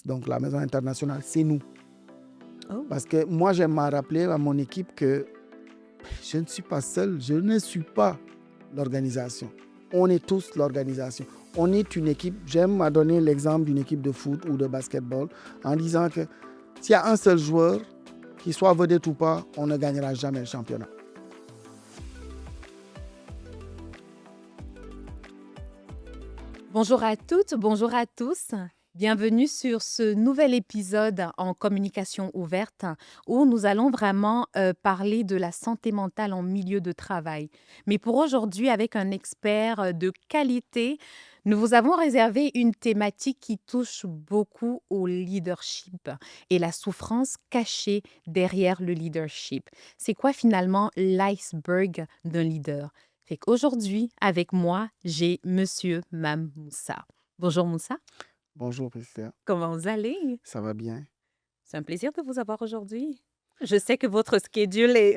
Donc la maison internationale, c'est nous. Oh, Parce que moi, j'aime à rappeler à mon équipe que je ne suis pas seul, je ne suis pas l'organisation. On est tous l'organisation. On est une équipe. J'aime à donner l'exemple d'une équipe de foot ou de basketball en disant que s'il y a un seul joueur, qu'il soit vedette ou pas, on ne gagnera jamais le championnat. bonjour à toutes, bonjour à tous. Bienvenue sur ce nouvel épisode en communication ouverte où nous allons vraiment parler de la santé mentale en milieu de travail. Mais pour aujourd'hui, avec un expert de qualité, nous vous avons réservé une thématique qui touche beaucoup au leadership et la souffrance cachée derrière le leadership. C'est quoi finalement l'iceberg d'un leader? Fait qu'aujourd'hui, avec moi, j'ai Monsieur Mam Moussa. Bonjour Moussa, Bonjour, Priscilla. comment vous allez? Ça va bien? C'est un plaisir de vous avoir aujourd'hui. Je sais que votre schedule est,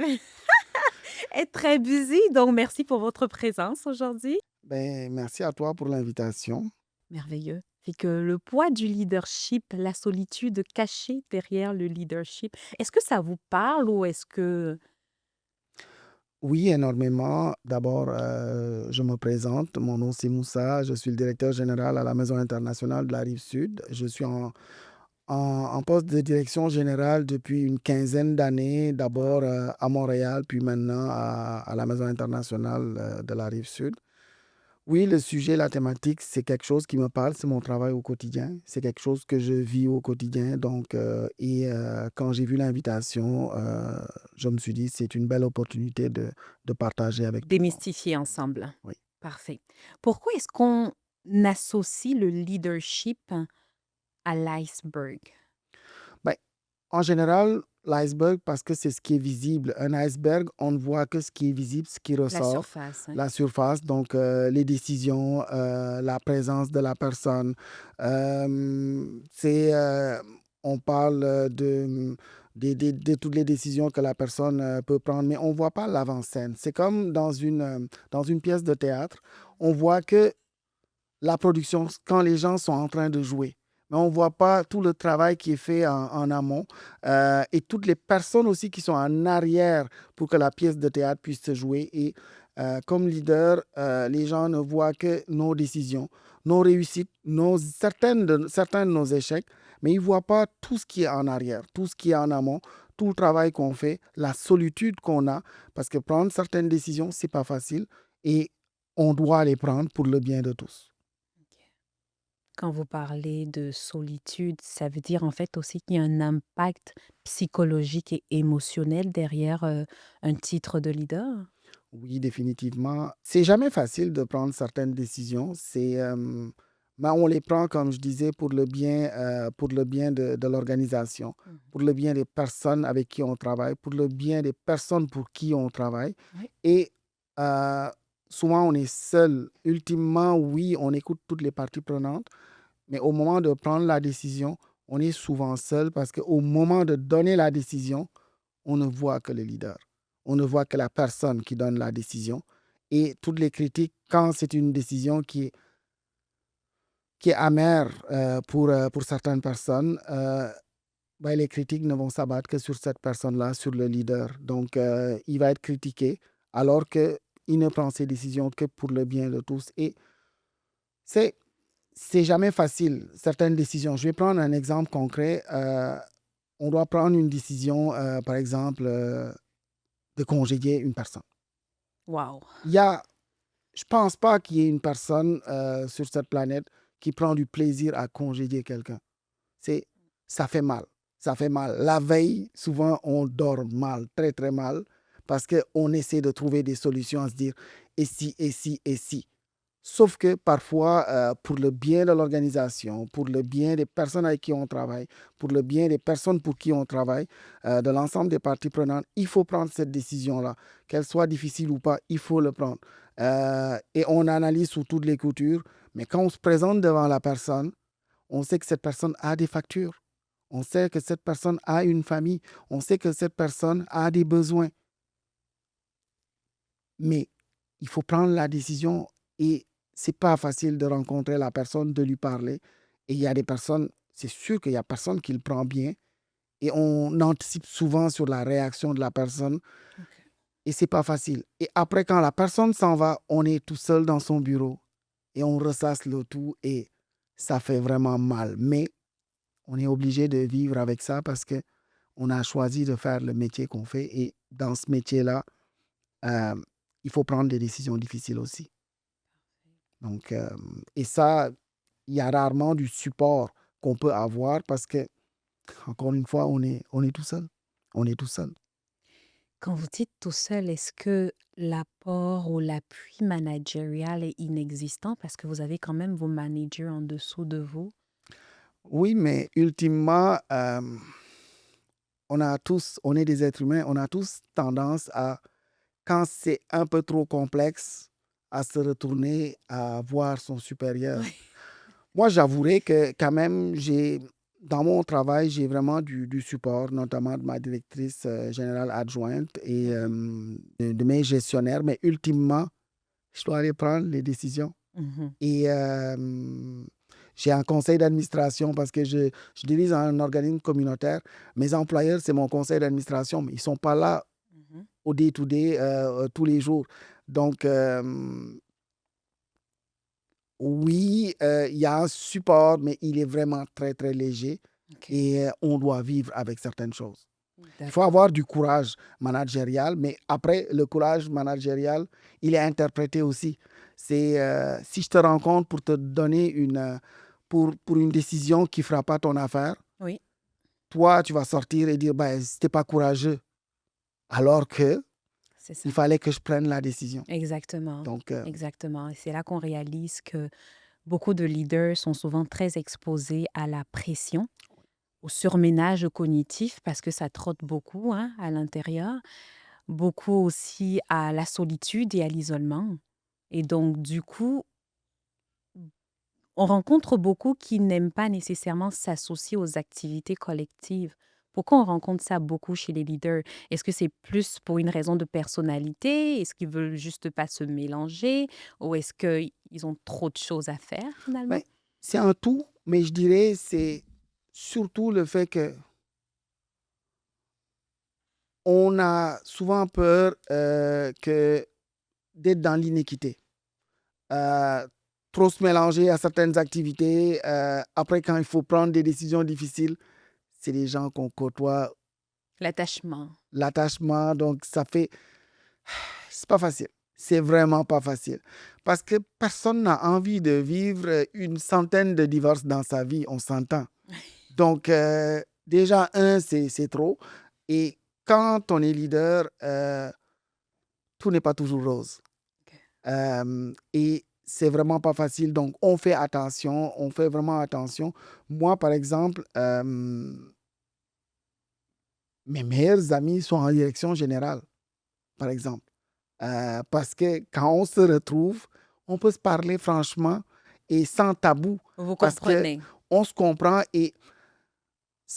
est très busy, donc merci pour votre présence aujourd'hui. Merci à toi pour l'invitation. Merveilleux. Fait que le poids du leadership, la solitude cachée derrière le leadership, est-ce que ça vous parle ou est-ce que... Oui, énormément. D'abord, je me présente. Mon nom, c'est Moussa. Je suis le directeur général à la Maison internationale de la Rive-Sud. Je suis en poste de direction générale depuis une quinzaine d'années. D'abord à Montréal, puis maintenant à la Maison internationale de la Rive-Sud. Oui, le sujet, la thématique, c'est quelque chose qui me parle. C'est mon travail au quotidien. C'est quelque chose que je vis au quotidien. Donc, quand j'ai vu l'invitation, je me suis dit, c'est une belle opportunité de partager avec tout le monde. Démystifier ensemble. Oui. Parfait. Pourquoi est-ce qu'on associe le leadership à l'iceberg? Ben, en général, l'iceberg, parce que c'est ce qui est visible. Un iceberg, on ne voit que ce qui est visible, ce qui La ressort, surface, hein? la surface, donc les décisions, la présence de la personne. C'est, on parle de toutes les décisions que la personne peut prendre, mais on ne voit pas l'avant-scène. C'est comme dans une pièce de théâtre, on voit que la production quand les gens sont en train de jouer. Mais on ne voit pas tout le travail qui est fait en amont et toutes les personnes aussi qui sont en arrière pour que la pièce de théâtre puisse se jouer. Et comme leader, les gens ne voient que nos décisions, nos réussites, certains de nos échecs, mais ils ne voient pas tout ce qui est en arrière, tout ce qui est en amont, tout le travail qu'on fait, la solitude qu'on a, parce que prendre certaines décisions, ce n'est pas facile et on doit les prendre pour le bien de tous. Quand vous parlez de solitude, ça veut dire en fait aussi qu'il y a un impact psychologique et émotionnel derrière un titre de leader? Oui, définitivement. C'est jamais facile de prendre certaines décisions. Mais on les prend, comme je disais, pour le bien de l'organisation, Mhm. pour le bien des personnes avec qui on travaille, pour le bien des personnes pour qui on travaille. Oui. Et euh, souvent, on est seul. Ultimement, oui, on écoute toutes les parties prenantes, mais au moment de prendre la décision, on est souvent seul parce qu'au moment de donner la décision, on ne voit que le leader. On ne voit que la personne qui donne la décision. Et toutes les critiques, quand c'est une décision qui est amère pour certaines personnes, les critiques ne vont s'abattre que sur cette personne-là, sur le leader. Donc, il va être critiqué alors qu'il ne prend ses décisions que pour le bien de tous. Et c'est, c'est jamais facile, certaines décisions. Je vais prendre un exemple concret. On doit prendre une décision, par exemple, de congédier une personne. Wow. Il y a, je pense pas qu'il y ait une personne sur cette planète qui prend du plaisir à congédier quelqu'un. C'est, ça fait mal. Ça fait mal. La veille, souvent, on dort mal, très, très mal, parce qu'on essaie de trouver des solutions à se dire, et si, et si, et si. Sauf que parfois, pour le bien de l'organisation, pour le bien des personnes avec qui on travaille, pour le bien des personnes pour qui on travaille, de l'ensemble des parties prenantes, il faut prendre cette décision-là. Qu'elle soit difficile ou pas, il faut le prendre. Et on analyse sous toutes les coutures, mais quand on se présente devant la personne, on sait que cette personne a des factures. On sait que cette personne a une famille. On sait que cette personne a des besoins. Mais il faut prendre la décision et c'est pas facile de rencontrer la personne, de lui parler. Et il y a des personnes, c'est sûr qu'il n'y a personne qui le prend bien. Et on anticipe souvent sur la réaction de la personne. Ok. Et c'est pas facile. Et après, quand la personne s'en va, on est tout seul dans son bureau et on ressasse le tout et ça fait vraiment mal. Mais on est obligé de vivre avec ça parce que on a choisi de faire le métier qu'on fait. Et dans ce métier-là, euh, il faut prendre des décisions difficiles aussi. Donc, et ça, il y a rarement du support qu'on peut avoir parce que, encore une fois, on est tout seul. On est tout seul. Quand vous dites tout seul, est-ce que l'apport ou l'appui managérial est inexistant parce que vous avez quand même vos managers en dessous de vous? Oui, mais ultimement, on est des êtres humains, on a tous tendance à, quand c'est un peu trop complexe, à se retourner à voir son supérieur. Oui. Moi, j'avouerai que quand même, dans mon travail, j'ai vraiment du support, notamment de ma directrice générale adjointe et de mes gestionnaires, mais ultimement, je dois aller prendre les décisions. Mhm. Et j'ai un conseil d'administration parce que je dirige un organisme communautaire. Mes employeurs, c'est mon conseil d'administration, mais ils ne sont pas là Mhm. au day-to-day, tous les jours. Donc, oui, il y a un support, mais il est vraiment très, très léger Ok. et on doit vivre avec certaines choses. Il faut D'accord. avoir du courage managérial, mais après, le courage managérial, il est interprété aussi. C'est si je te rencontre pour te donner pour une décision qui ne fera pas ton affaire, Oui, toi, tu vas sortir et dire, ben, c'était pas courageux, alors que c'est ça. il fallait que je prenne la décision. Exactement. Donc, Exactement. Et c'est là qu'on réalise que beaucoup de leaders sont souvent très exposés à la pression, au surménage cognitif parce que ça trotte beaucoup, hein, à l'intérieur, beaucoup aussi à la solitude et à l'isolement. Et donc, du coup, on rencontre beaucoup qui n'aiment pas nécessairement s'associer aux activités collectives. Pourquoi on rencontre ça beaucoup chez les leaders? Est-ce que c'est plus pour une raison de personnalité? Est-ce qu'ils veulent juste pas se mélanger? Ou est-ce qu'ils ont trop de choses à faire ben, finalement? c'est un tout, mais je dirais c'est surtout le fait que on a souvent peur d'être dans l'inéquité. Euh, Trop se mélanger à certaines activités. Après, quand il faut prendre des décisions difficiles, c'est les gens qu'on côtoie, L'attachement. l'attachement. Donc, ça fait. C'est pas facile. C'est vraiment pas facile. Parce que personne n'a envie de vivre une centaine de divorces dans sa vie, on s'entend. Donc, déjà, c'est trop. Et quand on est leader, tout n'est pas toujours rose. Ok. Et c'est vraiment pas facile. Donc, on fait attention, on fait vraiment attention. Moi, par exemple, mes meilleurs amis sont en direction générale, par exemple. Parce que quand on se retrouve, on peut se parler franchement et sans tabou. Vous Parce que comprenez. on se comprend et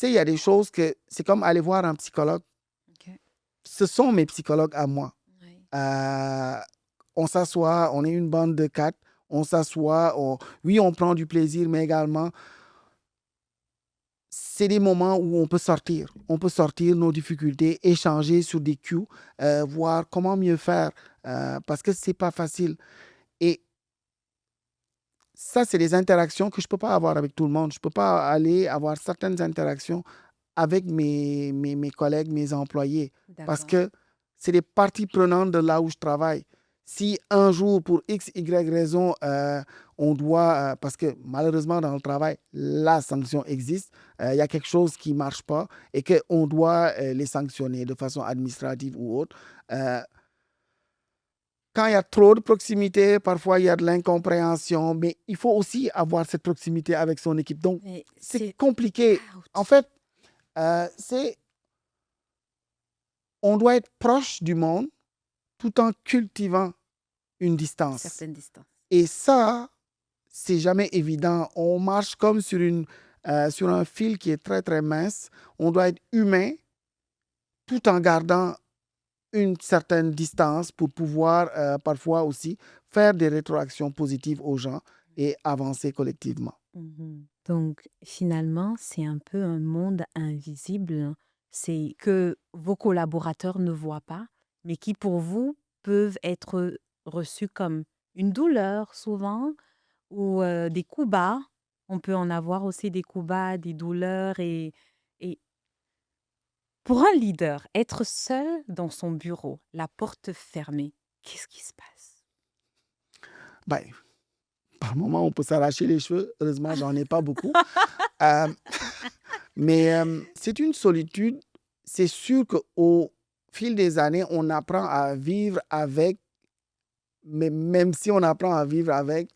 il y a des choses que c'est comme aller voir un psychologue. Ok. Ce sont mes psychologues à moi. Oui. Euh, on s'assoit, on est une bande de quatre, on s'assoit, oui, on prend du plaisir, mais également, c'est des moments où on peut sortir. On peut sortir nos difficultés, échanger sur des cues, voir comment mieux faire, parce que c'est pas facile. Et ça, c'est des interactions que je ne peux pas avoir avec tout le monde. Je ne peux pas aller avoir certaines interactions avec mes collègues, mes employés, parce D'accord. que c'est des parties prenantes de là où je travaille. Si un jour, pour X, Y raison, on doit, parce que malheureusement dans le travail, la sanction existe, il y a quelque chose qui ne marche pas et qu'on doit les sanctionner de façon administrative ou autre. euh, Quand il y a trop de proximité, parfois il y a de l'incompréhension, mais il faut aussi avoir cette proximité avec son équipe. Donc, Mais c'est c'est... compliqué. En Ouch. fait, c'est on doit être proche du monde tout en cultivant une distance. Certaines distances. Et ça, c'est jamais évident. On marche comme sur un fil qui est très, très mince. On doit être humain tout en gardant une certaine distance pour pouvoir parfois aussi faire des rétroactions positives aux gens et avancer collectivement. Mhm. Donc, finalement, c'est un peu un monde invisible. C'est que vos collaborateurs ne voient pas, mais qui pour vous peuvent être reçus comme une douleur souvent ou des coups bas. On peut en avoir aussi des coups bas, des douleurs et pour un leader, être seul dans son bureau, la porte fermée, qu'est-ce qui se passe? Ben, par moment, on peut s'arracher les cheveux. Heureusement, j'en ai pas beaucoup. Euh, mais c'est une solitude. C'est sûr qu'au fil des années, on apprend à vivre avec. Mais même si on apprend à vivre avec,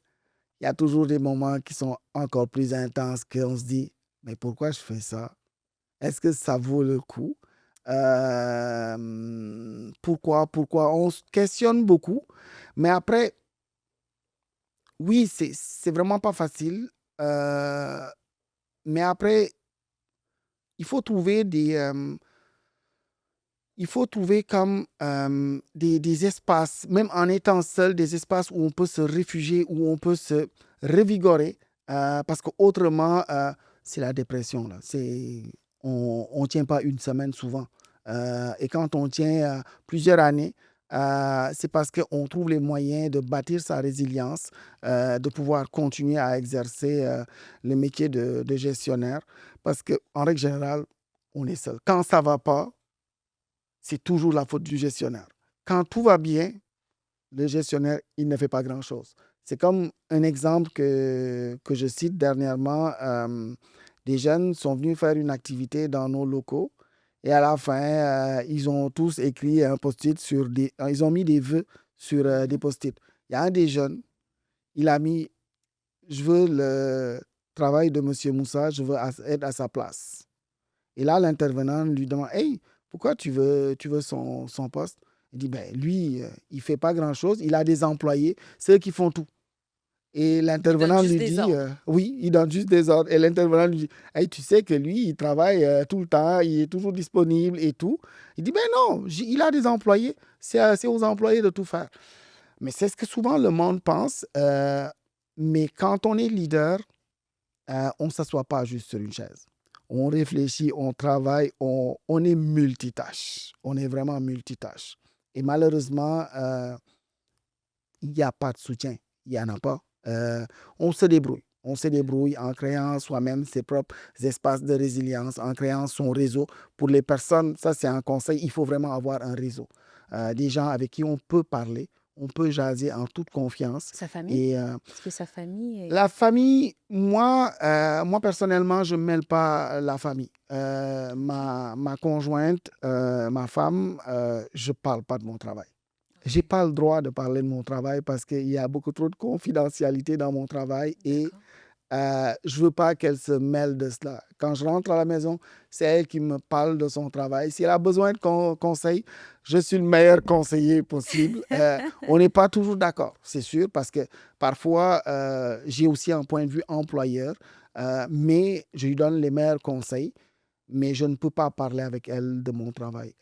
il y a toujours des moments qui sont encore plus intenses qu'on se dit, mais pourquoi je fais ça? Est-ce que ça vaut le coup? Pourquoi? On se questionne beaucoup. Mais après, oui, c'est vraiment pas facile. Euh, mais après, il faut trouver il faut trouver comme des espaces, même en étant seul, des espaces où on peut se réfugier, où on peut se revigorer, parce qu'autrement, c'est la dépression. Là. On ne tient pas une semaine souvent. Et quand on tient plusieurs années, c'est parce qu'on trouve les moyens de bâtir sa résilience, de pouvoir continuer à exercer le métier de gestionnaire, parce qu'en règle générale, on est seul. Quand ça ne va pas, c'est toujours la faute du gestionnaire. Quand tout va bien, le gestionnaire, il ne fait pas grand-chose. C'est comme un exemple que je cite dernièrement. Des jeunes sont venus faire une activité dans nos locaux et à la fin, ils ont tous écrit un post-it sur des... Ils ont mis des vœux sur des post-it. Il y a un des jeunes, il a mis «Je veux le travail de M. Moussa, je veux être à sa place». Et là, l'intervenant lui demande, «Hey, pourquoi tu veux son poste?» Il dit, «Ben, lui, il ne fait pas grand-chose, il a des employés, c'est eux qui font tout.» Et Il donne l'intervenant juste lui des dit, ordres. «Oui, il donne juste des ordres.» Et l'intervenant lui dit, «Hey, tu sais que lui, il travaille tout le temps, il est toujours disponible et tout.» Il dit, «Ben non, il a des employés, c'est aux employés de tout faire.» Mais c'est ce que souvent le monde pense. Mais quand on est leader, on ne s'assoit pas juste sur une chaise. On réfléchit, on travaille, on est multitâche. On est vraiment multitâche. Et malheureusement, il n'y a pas de soutien. Il n'y en a pas. On se débrouille. On se débrouille en créant soi-même ses propres espaces de résilience, en créant son réseau. Pour les personnes, ça c'est un conseil, il faut vraiment avoir un réseau. Des gens avec qui on peut parler, on peut jaser en toute confiance. Sa famille? Et Est-ce que sa famille est... la famille, moi personnellement, je ne mêle pas la famille. Ma conjointe, ma femme, je ne parle pas de mon travail. Je n'ai Ok, pas le droit de parler de mon travail parce qu'il y a beaucoup trop de confidentialité dans mon travail et d'accord. je ne veux pas qu'elle se mêle de cela. Quand je rentre à la maison, c'est elle qui me parle de son travail. Si elle a besoin de conseils, je suis le meilleur conseiller possible. On n'est pas toujours d'accord, c'est sûr, parce que parfois, j'ai aussi un point de vue employeur, mais je lui donne les meilleurs conseils, mais je ne peux pas parler avec elle de mon travail.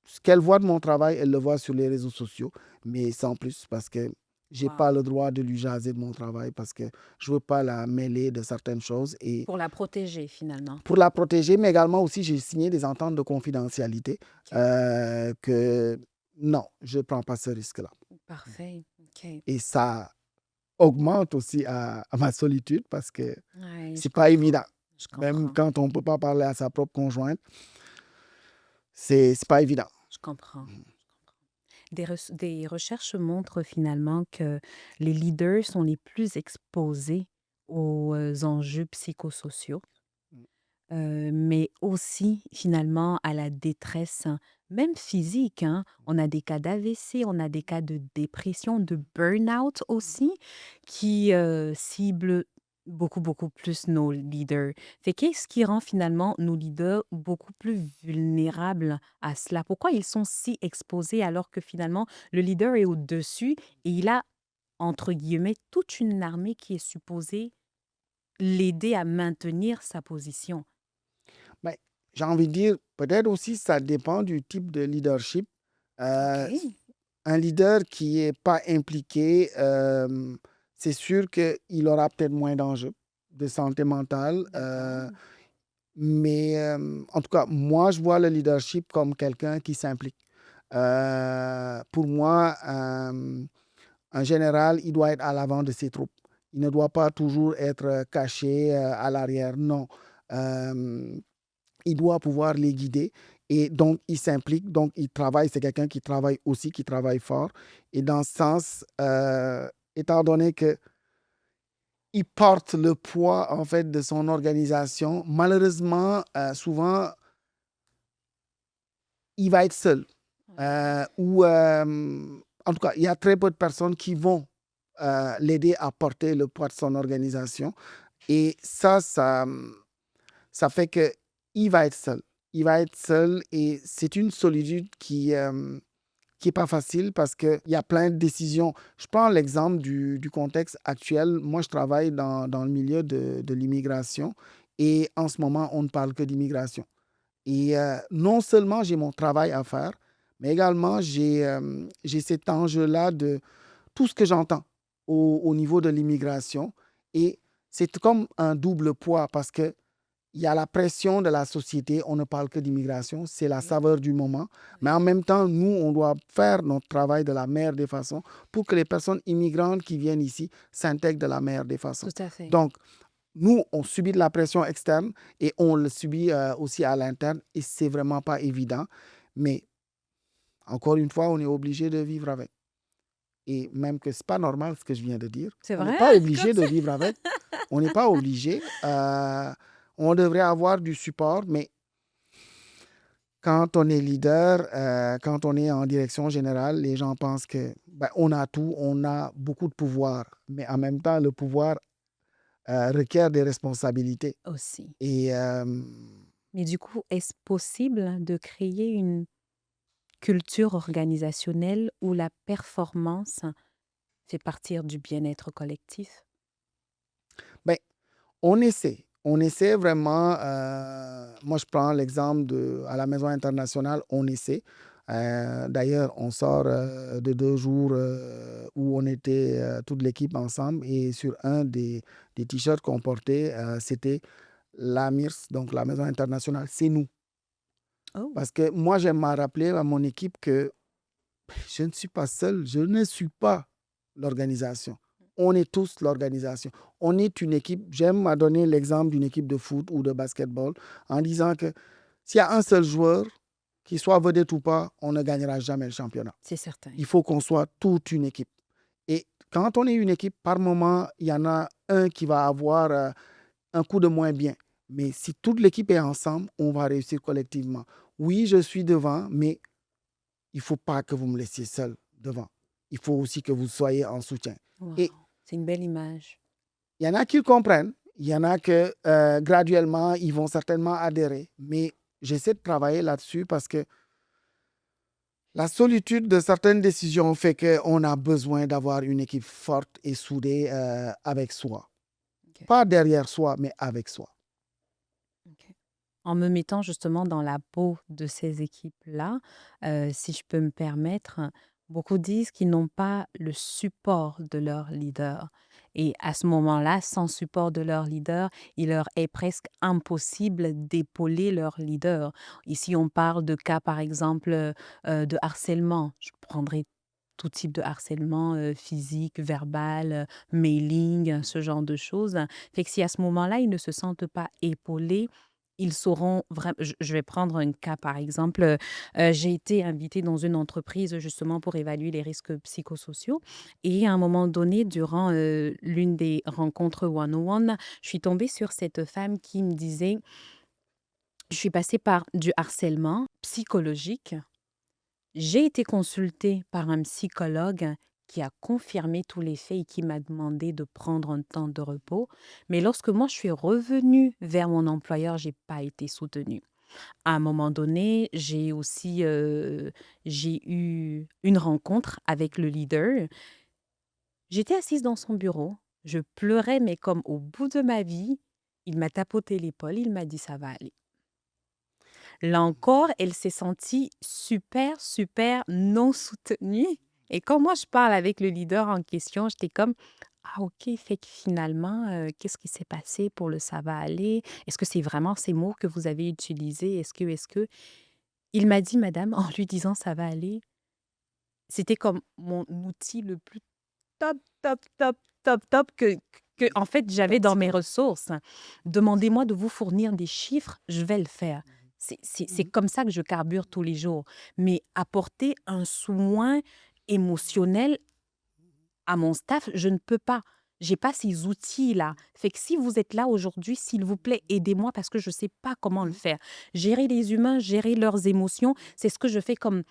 Ce qu'elle voit de mon travail, elle le voit sur les réseaux sociaux, mais sans plus, parce que j'ai pas Wow. le droit de lui jaser de mon travail parce que je veux pas la mêler de certaines choses et Pour la protéger, finalement. pour la protéger, mais également aussi j'ai signé des ententes de confidentialité Ok, que non, je prends pas ce risque-là. parfait. Ok. Et ça augmente aussi à ma solitude parce que Ouais, je c'est pas comprends. évident. Je Même comprends. quand on peut pas parler à sa propre conjointe, c'est pas évident. Je comprends. Des recherches montrent finalement que les leaders sont les plus exposés aux enjeux psychosociaux, mais aussi finalement à la détresse, même physique, hein. On a des cas d'AVC, on a des cas de dépression, de burn-out aussi, qui ciblent beaucoup, beaucoup plus nos leaders. Fait qu'est-ce qui rend finalement nos leaders beaucoup plus vulnérables à cela? Pourquoi ils sont si exposés alors que finalement le leader est au-dessus et il a, entre guillemets, toute une armée qui est supposée l'aider à maintenir sa position? Ben, j'ai envie de dire, peut-être aussi ça dépend du type de leadership. Euh, OK. un leader qui n'est pas impliqué, c'est sûr qu'il aura peut-être moins d'enjeux. de santé mentale. D'accord. Mais en tout cas, moi, je vois le leadership comme quelqu'un qui s'implique. Pour moi, un général, il doit être à l'avant de ses troupes. Il ne doit pas toujours être caché à l'arrière. Non. Euh, il doit pouvoir les guider. Et donc, il s'implique, donc il travaille. C'est quelqu'un qui travaille aussi, qui travaille fort. Et dans ce sens, étant donné que il porte le poids en fait de son organisation, malheureusement, souvent, il va être seul. Ouais. Ou en tout cas, il y a très peu de personnes qui vont l'aider à porter le poids de son organisation. Et ça fait que il va être seul. Il va être seul et c'est une solitude qui est pas facile parce qu'il y a plein de décisions. Je prends l'exemple du contexte actuel. Moi, je travaille dans le milieu de l'immigration et en ce moment, on ne parle que d'immigration. Et non seulement j'ai mon travail à faire, mais également j'ai cet enjeu-là de tout ce que j'entends au niveau de l'immigration. Et c'est comme un double poids parce que il y a la pression de la société, on ne parle que d'immigration, c'est la Oui, saveur du moment. Mais oui, en même temps, nous, on doit faire notre travail de la meilleure des façons pour que les personnes immigrantes qui viennent ici s'intègrent de la meilleure des façons. tout à fait. Donc, nous, on subit de la pression externe et on le subit aussi à l'interne et c'est vraiment pas évident. Mais encore une fois, on est obligé de vivre avec. Et même que c'est pas normal ce que je viens de dire. C'est On n'est vrai? pas Comme obligé de ça? vivre avec. On n'est pas obligé. On devrait avoir du support, mais quand on est leader, quand on est en direction générale, les gens pensent que ben, on a tout, on a beaucoup de pouvoir. Mais en même temps, le pouvoir requiert des responsabilités. Aussi. Et Mais du coup, est-ce possible de créer une culture organisationnelle où la performance fait partir du bien-être collectif? ben, on essaie. On essaie vraiment. Moi, je prends l'exemple à la Maison internationale, on essaie. D'ailleurs, on sort de 2 jours où on était toute l'équipe ensemble et sur un des t-shirts qu'on portait, c'était la MIRS, donc la Maison internationale, c'est nous. Oh, Parce que moi, j'aime à rappeler à mon équipe que je ne suis pas seul, je ne suis pas l'organisation. On est tous l'organisation. On est une équipe. J'aime à donner l'exemple d'une équipe de foot ou de basketball en disant que s'il y a un seul joueur, qu'il soit vedette ou pas, on ne gagnera jamais le championnat. c'est certain. Il faut qu'on soit toute une équipe. Et quand on est une équipe, par moment, il y en a un qui va avoir un coup de moins bien. Mais si toute l'équipe est ensemble, on va réussir collectivement. Oui, je suis devant, mais il ne faut pas que vous me laissiez seul devant. Il faut aussi que vous soyez en soutien. Et Wow, c'est une belle image. il y en a qui le comprennent, il y en a que graduellement, ils vont certainement adhérer. Mais j'essaie de travailler là-dessus parce que la solitude de certaines décisions fait qu'on a besoin d'avoir une équipe forte et soudée avec soi. Ok, Pas derrière soi, mais avec soi. ok. En me mettant justement dans la peau de ces équipes-là, si je peux me permettre, beaucoup disent qu'ils n'ont pas le support de leur leader. Et à ce moment-là, sans support de leur leader, il leur est presque impossible d'épauler leur leader. Ici, on parle de cas, par exemple, de harcèlement. Je prendrai tout type de harcèlement physique, verbal, mailing, ce genre de choses. Fait que si à ce moment-là, ils ne se sentent pas épaulés, ils sauront vraiment. Je vais prendre un cas, par exemple. J'ai été invitée dans une entreprise justement pour évaluer les risques psychosociaux. Et à un moment donné, durant l'une des rencontres one-on-one, je suis tombée sur cette femme qui me disait, je suis passée par du harcèlement psychologique. J'ai été consultée par un psychologue qui a confirmé tous les faits et qui m'a demandé de prendre un temps de repos. Mais lorsque moi, je suis revenue vers mon employeur, j'ai pas été soutenue. À un moment donné, j'ai aussi j'ai eu une rencontre avec le leader. J'étais assise dans son bureau. Je pleurais, mais comme au bout de ma vie. Il m'a tapoté l'épaule, il m'a dit ça va aller. Là encore, elle s'est sentie super, super non soutenue. Et quand moi je parle avec le leader en question, j'étais comme Ah OK, fait que finalement, qu'est-ce qui s'est passé pour le «ça va aller»? Est-ce que c'est vraiment ces mots que vous avez utilisés? Est-ce que? Il m'a dit: «Madame», en lui disant: «Ça va aller», c'était comme mon outil le plus top, top, top, top, top que en fait, Super j'avais dans mes psychologue. ressources. Demandez-moi de vous fournir des chiffres, je vais le faire. Mhm. C'est Mhm. comme ça que je carbure tous les jours. Mais apporter un soin émotionnel à mon staff, je ne peux pas. J'ai pas ces outils-là. Fait que si vous êtes là aujourd'hui, s'il vous plaît, aidez-moi parce que je sais pas comment le Mhm. faire. Gérer les humains, gérer leurs émotions, c'est ce que je fais comme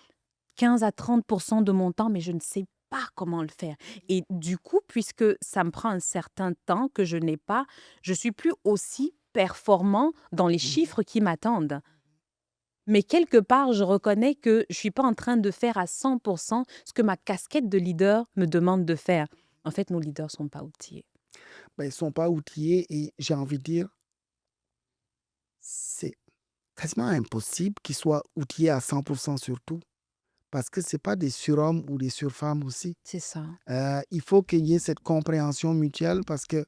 15 à 30 de mon temps, mais je ne sais pas comment le faire. Et du coup, puisque ça me prend un certain temps que je n'ai pas, je suis plus aussi performant dans les Mhm. chiffres qui m'attendent. Mais quelque part, je reconnais que je suis pas en train de faire à 100 ce que ma casquette de leader me demande de faire. En fait, nos leaders sont pas outillés. Ben, ils ne sont pas outillés et j'ai envie de dire, c'est quasiment impossible qu'ils soient outillés à 100% sur tout, parce que ce n'est pas des surhommes ou des surfemmes aussi. C'est ça. Il faut qu'il y ait cette compréhension mutuelle parce que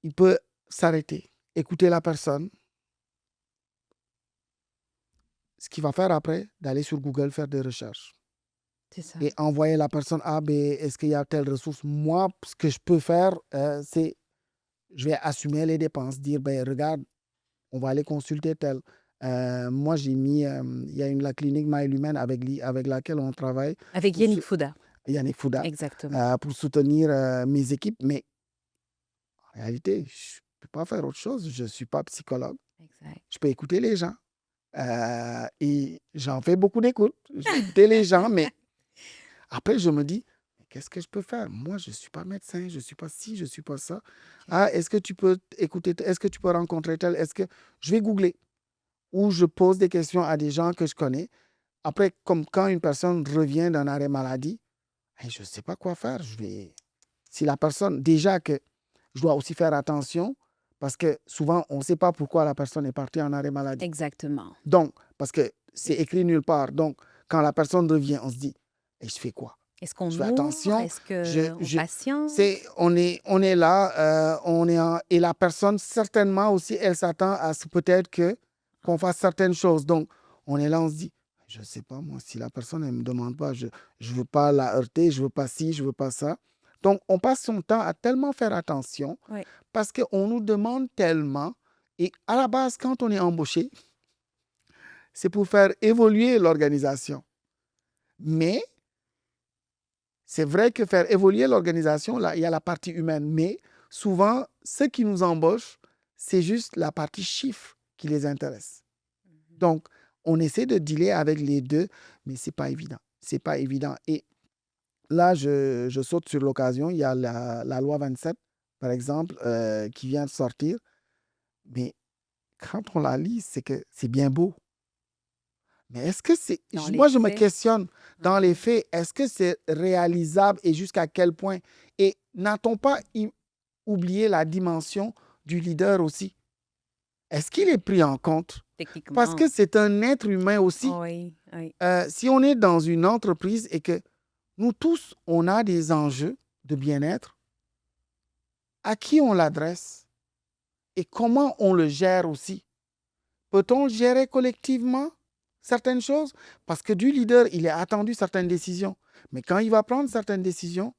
il peut s'arrêter, écouter la personne, ce qu'il va faire après, d'aller sur Google faire des recherches C'est ça. et envoyer la personne, ah ben, est-ce qu'il y a telle ressource? Moi, ce que je peux faire, c'est, je vais assumer les dépenses, dire, ben, regarde, on va aller consulter tel. Moi, j'ai mis, il y a la clinique Maël Humaine avec laquelle on travaille, Avec pour Yannick Fouda. Yannick Fouda, Exactement. pour soutenir mes équipes. Mais en réalité, je ne peux pas faire autre chose. Je ne suis pas psychologue. Exact. Je peux écouter les gens. Et j'en fais beaucoup d'écoute. Je vais écouter les gens, mais après, je me dis, mais qu'est-ce que je peux faire? Moi, je ne suis pas médecin, je ne suis pas ci, je ne suis pas ça. OK. Ah, est-ce que tu peux écouter, est-ce que tu peux rencontrer tel? Est-ce que je vais googler ou je pose des questions à des gens que je connais. Après, comme quand une personne revient d'un arrêt maladie, hey, je ne sais pas quoi faire. Si la personne, déjà que je dois aussi faire attention, parce que souvent, on ne sait pas pourquoi la personne est partie en arrêt maladie. Exactement. Donc, parce que c'est écrit nulle part. Donc, quand la personne revient, on se dit, et je fais quoi? Est-ce qu'on Je fais ouvre? attention. Est-ce qu'on patiente? On est là, et la personne, certainement aussi, elle s'attend à ce peut-être qu'on fasse certaines choses. Donc, on est là, on se dit, je ne sais pas, moi, si la personne, elle ne me demande pas, je ne veux pas la heurter, je ne veux pas ci, je ne veux pas ça. Donc, on passe son temps à tellement faire attention Oui. parce qu'on nous demande tellement. Et à la base, quand on est embauché, c'est pour faire évoluer l'organisation. Mais c'est vrai que faire évoluer l'organisation, là, il y a la partie humaine. Mais souvent, ceux qui nous embauchent, c'est juste la partie chiffre qui les intéresse. Donc, on essaie de dealer avec les deux, mais c'est pas évident. C'est pas évident. Et là, je saute sur l'occasion. Il y a la loi 27, par exemple, qui vient de sortir. Mais quand on la lit, c'est que c'est bien beau. Mais est-ce que c'est... Dans les Moi, je me faits. questionne dans les faits, est-ce que c'est réalisable et jusqu'à quel point? Et n'a-t-on pas oublié la dimension du leader aussi? Est-ce qu'il est pris en compte? Parce Techniquement. que c'est un être humain aussi. Oui, oui. Si on est dans une entreprise et que nous tous, on a des enjeux de bien-être, à qui on l'adresse et comment on le gère aussi? Peut-on gérer collectivement certaines choses? Parce que du leader, il est attendu certaines décisions. Mais quand il va prendre certaines décisions,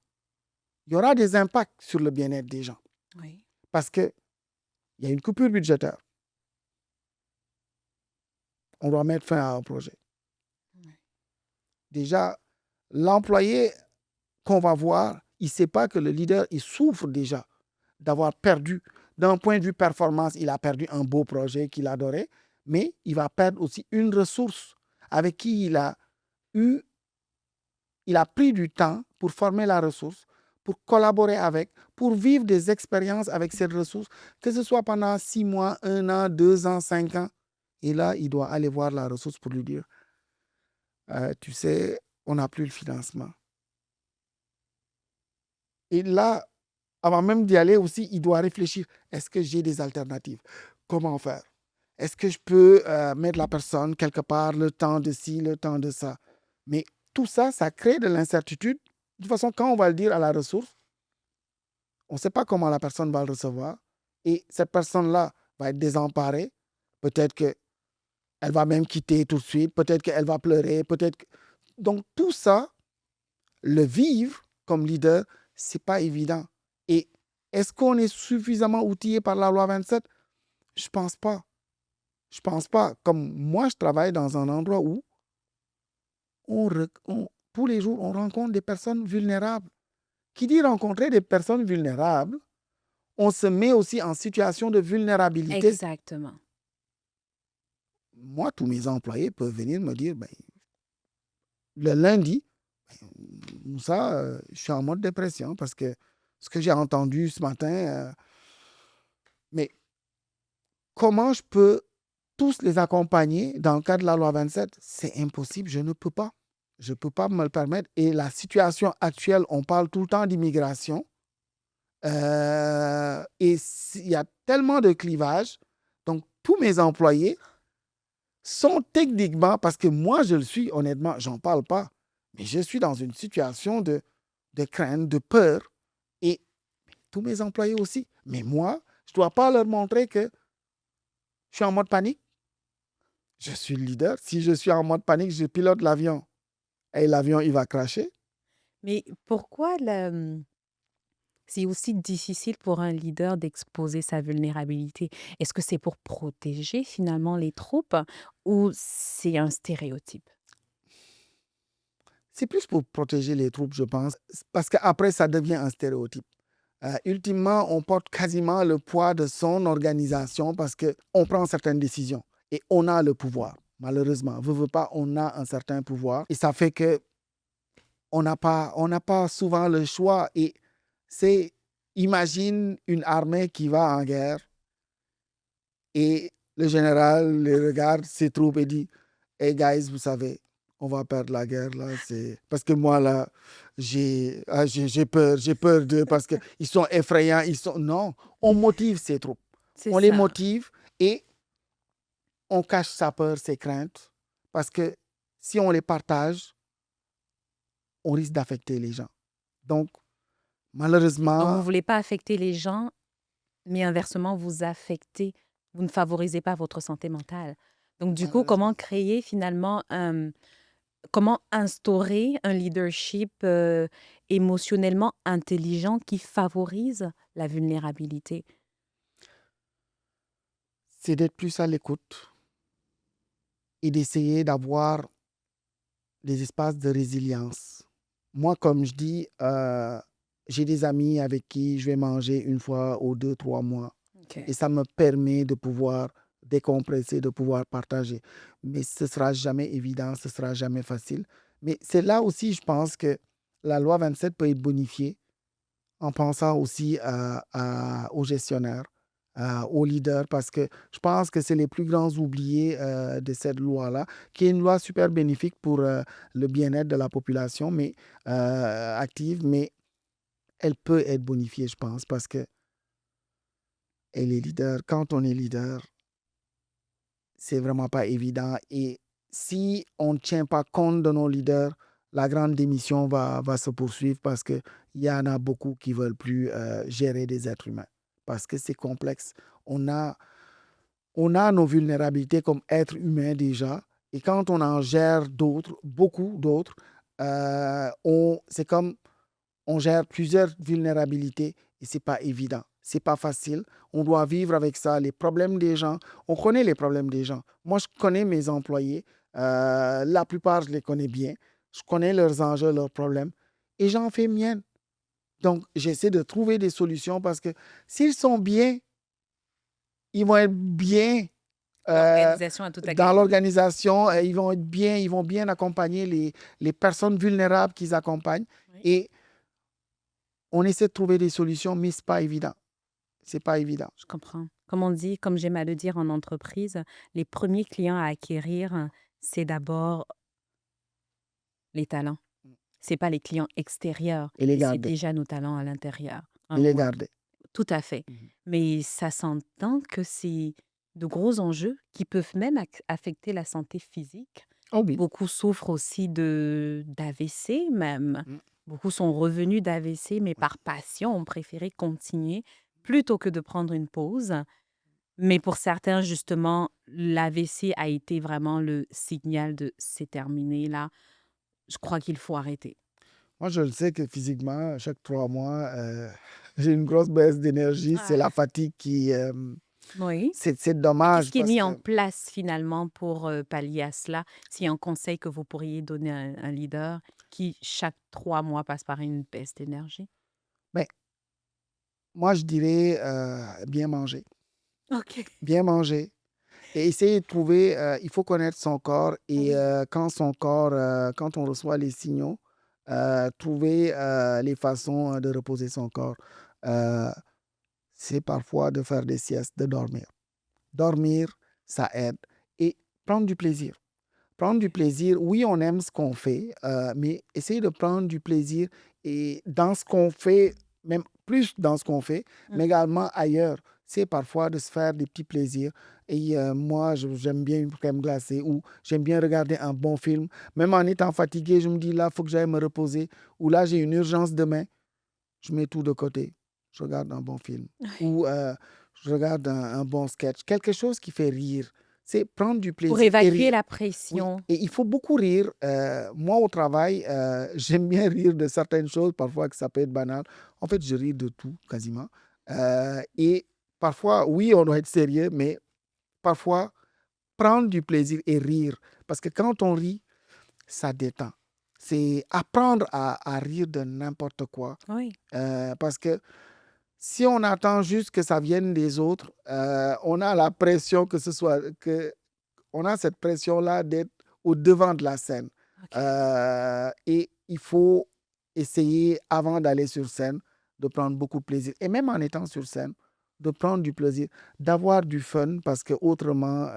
il y aura des impacts sur le bien-être des gens. Oui. Parce qu'il y a une coupure budgétaire. On doit mettre fin à un projet. Ouais. Déjà, l'employé qu'on va voir, il ne sait pas que le leader, il souffre déjà d'avoir perdu. D'un point de vue performance, il a perdu un beau projet qu'il adorait, mais il va perdre aussi une ressource avec qui eu il a pris du temps pour former la ressource, pour collaborer avec, pour vivre des expériences avec cette ressource, que ce soit pendant 6 mois, 1 an, 2 ans, 5 ans. Et là, il doit aller voir la ressource pour lui dire, tu sais, on n'a plus le financement. Et là, avant même d'y aller aussi, il doit réfléchir, est-ce que j'ai des alternatives? Comment faire? Est-ce que je peux mettre la personne quelque part le temps de ci, le temps de ça? Mais tout ça, ça crée de l'incertitude. De toute façon, quand on va le dire à la ressource, on ne sait pas comment la personne va le recevoir. Et cette personne-là va être désemparée. Peut-être qu'elle va même quitter tout de suite. Peut-être qu'elle va pleurer. Donc, tout ça, le vivre comme leader, c'est pas évident. Et est-ce qu'on est suffisamment outillé par la loi 27? Je pense pas. Je pense pas. Comme moi, je travaille dans un endroit où tous les jours, on rencontre des personnes vulnérables. Qui dit rencontrer des personnes vulnérables, on se met aussi en situation de vulnérabilité. Exactement. Moi, tous mes employés peuvent venir me dire, ben, le lundi, Moussa, je suis en mode dépression parce que ce que j'ai entendu ce matin, mais comment je peux tous les accompagner dans le cadre de la loi 27? C'est impossible, je ne peux pas. Je ne peux pas me le permettre. Et la situation actuelle, on parle tout le temps d'immigration. Et il y a tellement de clivages. Donc, tous mes employés sont techniquement, parce que moi, je le suis, honnêtement, j'en parle pas, mais je suis dans une situation de crainte, de peur. Et tous mes employés aussi. Mais moi, je ne dois pas leur montrer que je suis en mode panique. Je suis le leader. Si je suis en mode panique, je pilote l'avion. Et l'avion, il va crasher. Mais pourquoi c'est aussi difficile pour un leader d'exposer sa vulnérabilité? Est-ce que c'est pour protéger finalement les troupes ou c'est un stéréotype? C'est plus pour protéger les troupes, je pense, parce qu'après, ça devient un stéréotype. Ultimement, on porte quasiment le poids de son organisation parce qu'on prend certaines décisions et on a le pouvoir. Malheureusement, veut pas, on a un certain pouvoir et ça fait que on n'a pas souvent le choix. Et c'est, imagine une armée qui va en guerre et le général les regarde ses troupes et dit, hey guys, vous savez, on va perdre la guerre là. C'est parce que moi là, j'ai peur d'eux parce qu'ils sont effrayants. Non, on motive ces troupes. C'est On les ça. motive et on cache sa peur, ses craintes. Parce que si on les partage, on risque d'affecter les gens. Donc, Donc, vous ne malheureusement, voulez pas affecter les gens, mais inversement, vous affectez, vous ne favorisez pas votre santé mentale. Donc, du coup, comment malheureusement. créer finalement comment instaurer un leadership émotionnellement intelligent qui favorise la vulnérabilité? C'est d'être plus à l'écoute et d'essayer d'avoir des espaces de résilience. Moi, comme je dis, j'ai des amis avec qui je vais manger une fois ou deux, 3 mois. OK. Et ça me permet de pouvoir décompresser, de pouvoir partager. Mais ce ne sera jamais évident, ce ne sera jamais facile. Mais c'est là aussi, je pense que la loi 27 peut être bonifiée en pensant aussi aux gestionnaires, aux leaders, parce que je pense que c'est les plus grands oubliés de cette loi-là, qui est une loi super bénéfique pour le bien-être de la population mais, active, mais elle peut être bonifiée, je pense, parce que elle est leader. Quand on est leader, c'est vraiment pas évident. Et si on ne tient pas compte de nos leaders, la grande démission va se poursuivre parce qu'il y en a beaucoup qui ne veulent plus gérer des êtres humains. Parce que c'est complexe. On a, on a nos vulnérabilités comme êtres humains déjà. Et quand on en gère d'autres, beaucoup d'autres, c'est comme on gère plusieurs vulnérabilités et c'est pas évident. C'est pas facile. On doit vivre avec ça, les problèmes des gens. On connaît les problèmes des gens. Moi, je connais mes employés. La plupart, je les connais bien. Je connais leurs enjeux, leurs problèmes et j'en fais mienne. Donc, j'essaie de trouver des solutions parce que s'ils sont bien, ils vont être bien L'organisation a tout à dans gagner. l'organisation. Ils vont être bien, ils vont bien accompagner les personnes vulnérables qu'ils accompagnent. Oui. Et on essaie de trouver des solutions, mais ce n'est pas évident. C'est pas évident. Je comprends. Comme on dit, comme j'aime à le dire en entreprise, les premiers clients à acquérir, c'est d'abord les talents. C'est pas les clients extérieurs, Et les mais c'est garder. déjà nos talents à l'intérieur. Et les Ouais, garder. tout à fait. Mhm. Mais ça s'entend que c'est de gros enjeux qui peuvent même affecter la santé physique. Oh oui. Beaucoup souffrent aussi de d'AVC même. Mm. Beaucoup sont revenus d'AVC, mais Oui. par passion, ont préféré continuer plutôt que de prendre une pause. Mais pour certains, justement, l'AVC a été vraiment le signal de c'est terminé là. Je crois qu'il faut arrêter. Moi, je le sais que physiquement, chaque 3 mois, j'ai une grosse baisse d'énergie. C'est la Ah. fatigue qui... Oui. c'est Et qu'est-ce dommage qui est parce mis en que place finalement pour pallier à cela? S'il y a un conseil que vous pourriez donner à un leader qui, chaque 3 mois, passe par une baisse d'énergie? ben, moi, je dirais bien manger. OK. Bien manger. Et essayer de trouver, il faut connaître son corps et Oui. quand son corps, quand on reçoit les signaux, trouver les façons de reposer son corps. Euh, c'est parfois de faire des siestes, de dormir. Dormir, ça aide. Et prendre du plaisir. Prendre du plaisir, oui, on aime ce qu'on fait, mais essayer de prendre du plaisir et dans ce qu'on fait, même plus dans ce qu'on fait, Mmh. mais également ailleurs. C'est parfois de se faire des petits plaisirs. Et moi, j'aime bien une crème glacée ou j'aime bien regarder un bon film. Même en étant fatigué, je me dis là, il faut que j'aille me reposer. Ou là, j'ai une urgence demain, je mets tout de côté. Je regarde un bon film. Ou je regarde un bon sketch. Quelque chose qui fait rire. C'est prendre du Pour plaisir et évacuer rire. la Oui, pression. et il faut beaucoup rire. Moi, au travail, j'aime bien rire de certaines choses, parfois que ça peut être banal. En fait, je ris de tout, quasiment. Et parfois, oui, on doit être sérieux, mais parfois, prendre du plaisir et rire. Parce que quand on rit, ça détend. C'est apprendre à rire de n'importe quoi. Oui. Parce que si on attend juste que ça vienne des autres, on a la pression que ce soit que on a cette pression-là d'être au devant de la scène. OK. Et il faut essayer, avant d'aller sur scène, de prendre beaucoup de plaisir. Et même en étant sur scène, de prendre du plaisir, d'avoir du fun, parce que autrement,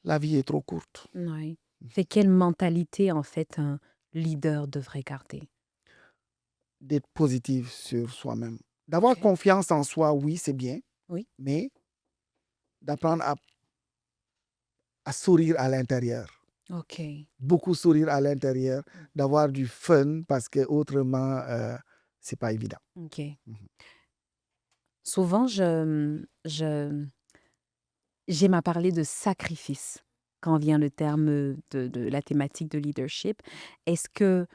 la vie est trop courte. Oui. C'est quelle mentalité, en fait, un leader devrait garder? D'être positif sur soi-même. D'avoir OK. confiance en soi, oui, c'est bien, Oui. mais d'apprendre à sourire à l'intérieur. OK. Beaucoup sourire à l'intérieur, d'avoir du fun, parce que autrement, c'est pas évident. OK. Mhm. Souvent, j'aime à parler de sacrifice quand vient le terme de la thématique de leadership. Est-ce que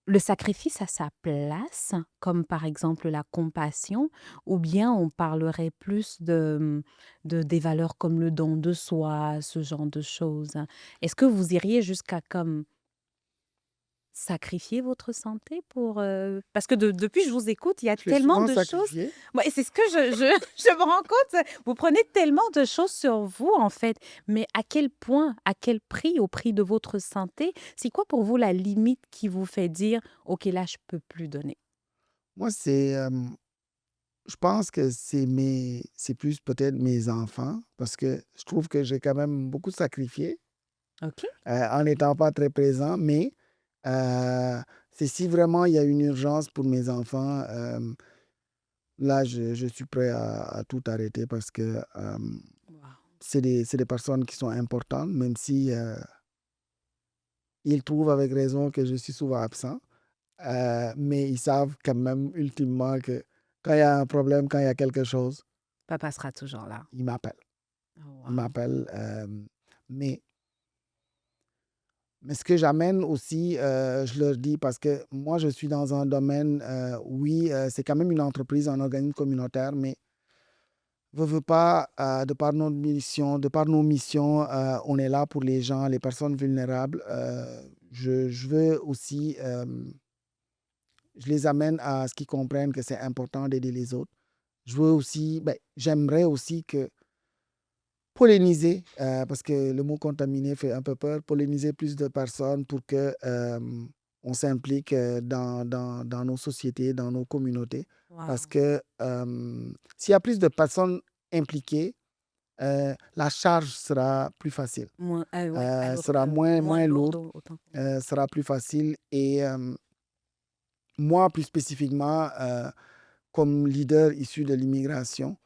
le sacrifice a sa place, comme par exemple la compassion, ou bien on parlerait plus des valeurs comme le don de soi, ce genre de choses? Est-ce que vous iriez jusqu'à comme sacrifier votre santé pour, parce que depuis que je vous écoute, il y a Tu es tellement souvent de choses. sacrifié. Ouais, et c'est ce que je me rends compte, vous prenez tellement de choses sur vous, en fait, mais à quel point, à quel prix, au prix de votre santé? C'est quoi pour vous la limite qui vous fait dire: «OK, là, je peux plus donner»? Moi, je pense que c'est plus peut-être mes enfants, parce que je trouve que j'ai quand même beaucoup sacrifié OK. en n'étant pas très présent, mais euh, c'est si vraiment il y a une urgence pour mes enfants, là, je suis prêt à tout arrêter parce que Waouh. c'est des personnes qui sont importantes, même si ils trouvent avec raison que je suis souvent absent. Mais ils savent quand même ultimement que quand il y a un problème, quand il y a quelque chose, Papa sera toujours là. ils m'appellent. Oh Ils waouh. m'appellent. Mais, mais ce que j'amène aussi, je leur dis, parce que moi, je suis dans un domaine, oui, c'est quand même une entreprise, un organisme communautaire, mais veut pas, de par nos missions, on est là pour les gens, les personnes vulnérables. Je veux aussi, je les amène à ce qu'ils comprennent que c'est important d'aider les autres. Je veux aussi, ben, j'aimerais aussi que polliniser, parce que le mot contaminé fait un peu peur, polliniser plus de personnes pour que on s'implique dans nos sociétés, dans nos communautés. Parce Waouh. que s'il y a plus de personnes impliquées, la charge sera plus facile, Moins, ouais, sera moins moins lourde, lourd autant. sera plus facile. Et moi, plus spécifiquement, comme leader issu de l'immigration,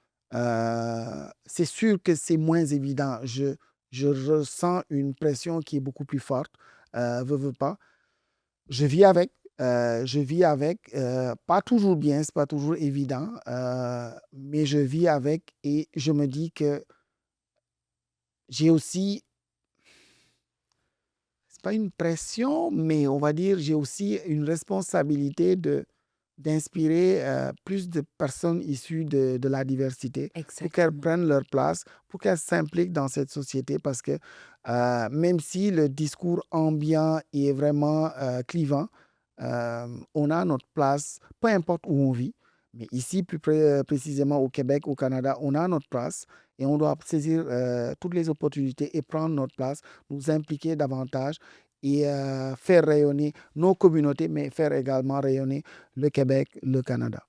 c'est sûr que c'est moins évident. Je ressens une pression qui est beaucoup plus forte, veux pas. Je vis avec, Je vis avec, pas toujours bien, c'est pas toujours évident, mais je vis avec et je me dis que j'ai aussi, c'est pas une pression, mais on va dire, j'ai aussi une responsabilité d'inspirer plus de personnes issues de la diversité pour qu'elles Exactement. prennent leur place, pour qu'elles s'impliquent dans cette société parce que même si le discours ambiant est vraiment clivant, on a notre place, peu importe où on vit. Mais ici, précisément au Québec, au Canada, on a notre place et on doit saisir toutes les opportunités et prendre notre place, nous impliquer davantage et faire rayonner nos communautés, mais faire également rayonner le Québec, le Canada.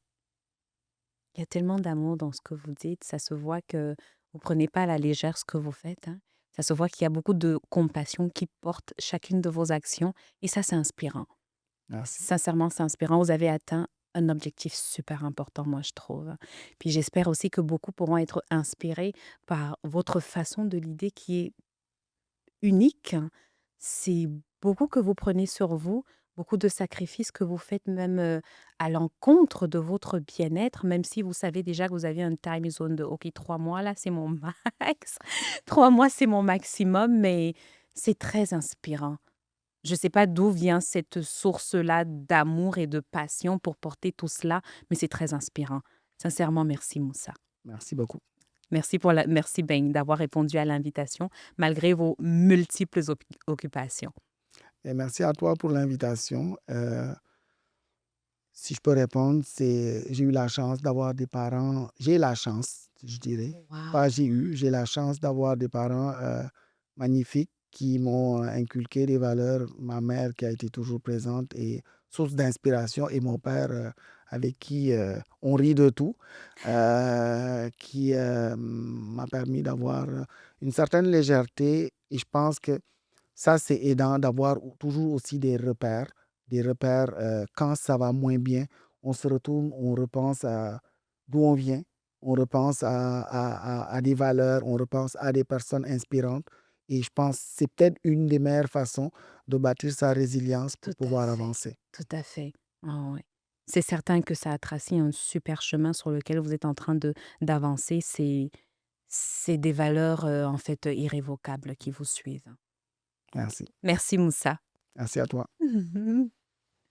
Il y a tellement d'amour dans ce que vous dites. Ça se voit que vous prenez pas à la légère ce que vous faites, hein. Ça se voit qu'il y a beaucoup de compassion qui porte chacune de vos actions et ça, c'est inspirant. Merci. Sincèrement, c'est inspirant. Vous avez atteint un objectif super important, moi, je trouve. Puis j'espère aussi que beaucoup pourront être inspirés par votre façon de l'idée qui est unique. C'est beaucoup que vous prenez sur vous, beaucoup de sacrifices que vous faites même, à l'encontre de votre bien-être, même si vous savez déjà que vous avez un time zone de: «OK, 3 mois là, c'est mon max. 3 mois, c'est mon maximum», mais c'est très inspirant. Je ne sais pas d'où vient cette source-là d'amour et de passion pour porter tout cela, mais c'est très inspirant. Sincèrement, merci Moussa. Merci beaucoup. Merci Ben d'avoir répondu à l'invitation malgré vos multiples occupations. Et merci à toi pour l'invitation. Si je peux répondre, c'est j'ai eu la chance d'avoir des parents, j'ai la chance, je dirais, pas Waouh! j'ai eu, j'ai la chance d'avoir des parents magnifiques qui m'ont inculqué des valeurs. Ma mère qui a été toujours présente et source d'inspiration et mon père avec qui on rit de tout, qui m'a permis d'avoir une certaine légèreté et je pense que ça, c'est aidant d'avoir toujours aussi des repères quand ça va moins bien. On se retourne, on repense à d'où on vient, on repense à des valeurs, on repense à des personnes inspirantes. Et je pense que c'est peut-être une des meilleures façons de bâtir sa résilience pour Tout à pouvoir fait, avancer. tout à fait. Ah ouais. C'est certain que ça a tracé un super chemin sur lequel vous êtes en train de d'avancer. C'est des valeurs, en fait, irrévocables qui vous suivent. Merci. Merci Moussa. Merci à toi.